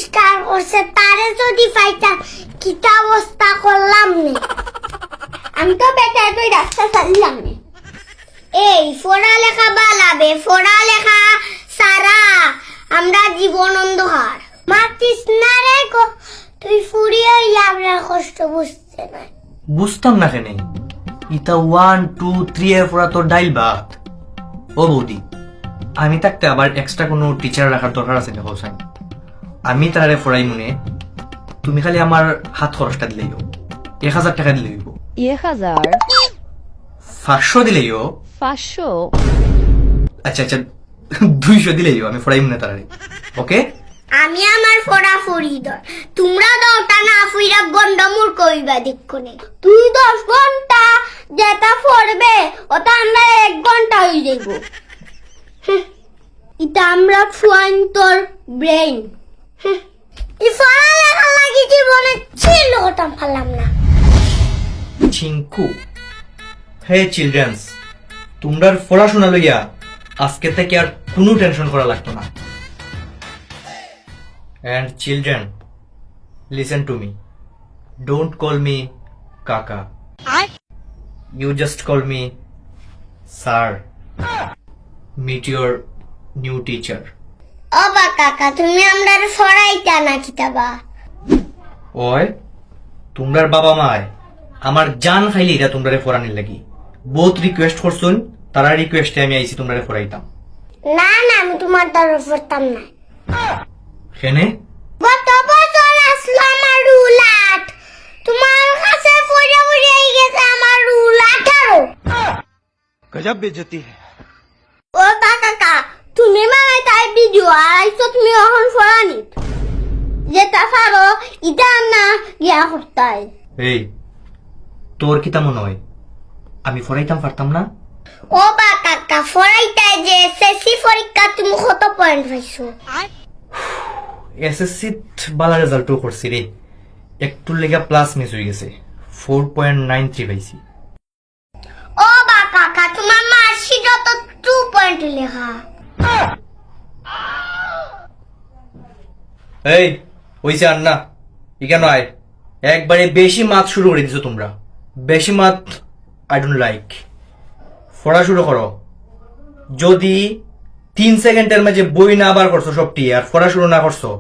পরিষ্কার করছে তারে যদি পাইতাম কিতা অবস্থা করলাম নে। আমি তো বেটা তুই রাস্তা চালিলাম নে। এই পড়ালেখা বালাবে, পড়ালেখা সারা আমরা জীবন অন্ধকার। মাতিস না রে গো, তুই ফুরিয়ে আমরা কষ্ট বুঝতে না। বুঝতাম না কেন ইতা 1 2 3 এর পড়া তোর ডাইল ভাত। ও বৌদি, আমি থাকতে আবার এক্সট্রা কোনো টিচার রাখার দরকার আছে না হোসেন? আমি তারে পড়াই মনে, তুমি খালি আমার হাত খরচটা দিলেই 1000 টাকা দিলেই 1000 500 দিলেই 500 আচ্ছা আচ্ছা 200 দিলেই আমি পড়াই মনে তারে। ওকে, আমি আমার পড়া ফুরি দর, তোমরা দরটা না ফুইরা গন্ডমুর কইবা দেখনে। তুই 10 ঘন্টা যেটা পড়বে ওটা আমরা 1 ঘন্টা হয়ে যাইব। এটা আমরা ফুয়ান তোর ব্রেইন। পড়ালেখা লাগি জীবনে ছিল ওটা পারলাম না। চিঙ্কু, হে চিলড্রেন্স, তোমরার পড়াশোনা লইয়া আজকে থেকে আর কোনো টেনশন করা লাগতো না। And children, listen to me. Don't call me Kaka. You just call me Sir. Meet your new teacher. ও বা কাকা, তুমি আমরা পড়াইতা না কিতাবা? ওই তোমরার বাবা মায় আমার জান খাইলি এটা তোমরারে পড়ানির লাগি বহুত রিকোয়েস্ট করছুন, তারা রিকোয়েস্টে আমি আইছি তোমরারে পড়াইতাম। না না, আমি তোমার দ্বারা পড়তাম না। কেনে? গত বছর আসলো আমার রুল 8, তোমার কাছে পড়ে পড়ে গেছে আমার রুল 18। गजब बेइज्जती है। ও কাকা, তুমি মানে তাই ভিডিও আইছো, তুমি এখন পড়ানি যেটা পারো এটা না গিয়া করতাই। এই তোর কি তেমন হয় আমি পড়াইতাম পারতাম না? ও বা কাকা, পড়াইতাই যে এসএসসি পরীক্ষা তুমি কত পয়েন্ট পাইছো? এসএসসি বালা রেজাল্টও করছি রে, একটু লেগা প্লাস মিস হয়ে গেছে, 4.93 পাইছি। ও বা কাকা, তোমার মার্কশিট তো 2 পয়েন্ট লেখা। এই হইছে আর না, কেন আয় একবারে বেশি মাত শুরু করে দিছো তোমরা। বেশি মাত আই ডোন্ট লাইক। পড়া শুরু করো। যদি 3 সেকেন্ডের মাঝে বই না বার করছো সবটি আর পড়া শুরু না করছো,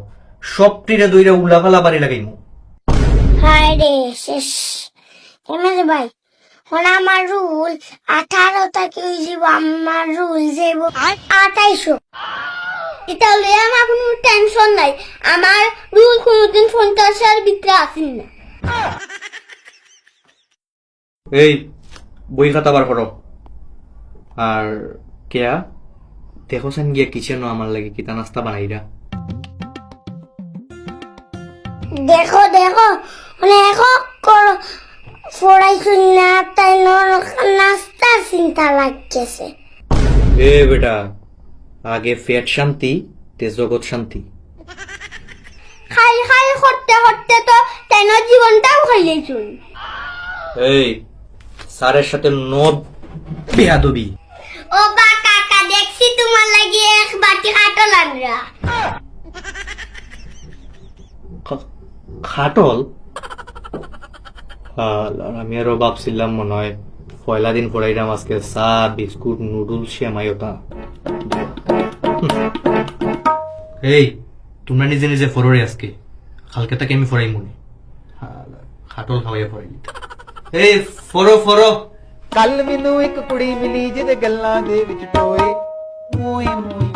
সবটিরে দইরা উলাফালা বাড়ি লাগাইমু। হায় রে শেষ। এমএলএ ভাই, হন আমার রুল 18 থেকে হয়ে যাব, আমার রুল যাব 2800। এটা লই আমার কোনো টেনশন নাই, আমার রুল কোনদিন 50 এর ভিতরে আসেন না। এই বই খাতা বার করো। আর কেয়া দেখো সেন গিয়া কিচেন আমার লাগে কিতা নাস্তা বানাইরা। দেখো দেখো অনেক করো পড়াইছো না, তাই নাস্তা চিন্তা লাগতেছে। এ বেটা, আগে পেট শান্তি তে জগৎ শান্তি। খাই খাই করতে করতে তো তাই জীবনটাও খাইলেছুন। এই স্যারের সাথে নব বেয়াদবি। ও বা কাকা, দেখছি তোমার লাগি 1 বাটি খাটল আনরা। খাটল? আমি আরো ভাবছিলাম মনে হয় পয়লা দিন পড়াইলাম আজকে চা বিস্কুট নুডলস সেমাইতা। এই তোমরা নিজে নিজে ফররে আজকে, কালকে তাকে আমি ফরাই মনে খাটল খাওয়াইয়া ফরাই। এই ফরো ফরো। ਕੱਲ ਮੈਨੂੰ ਇੱਕ ਕੁੜੀ ਮਿਲੀ ਜਿਹਦੇ ਗੱਲਾਂ ਦੇ ਵਿੱਚ ਟੋਏ ਮੋਏ ਮੋਏ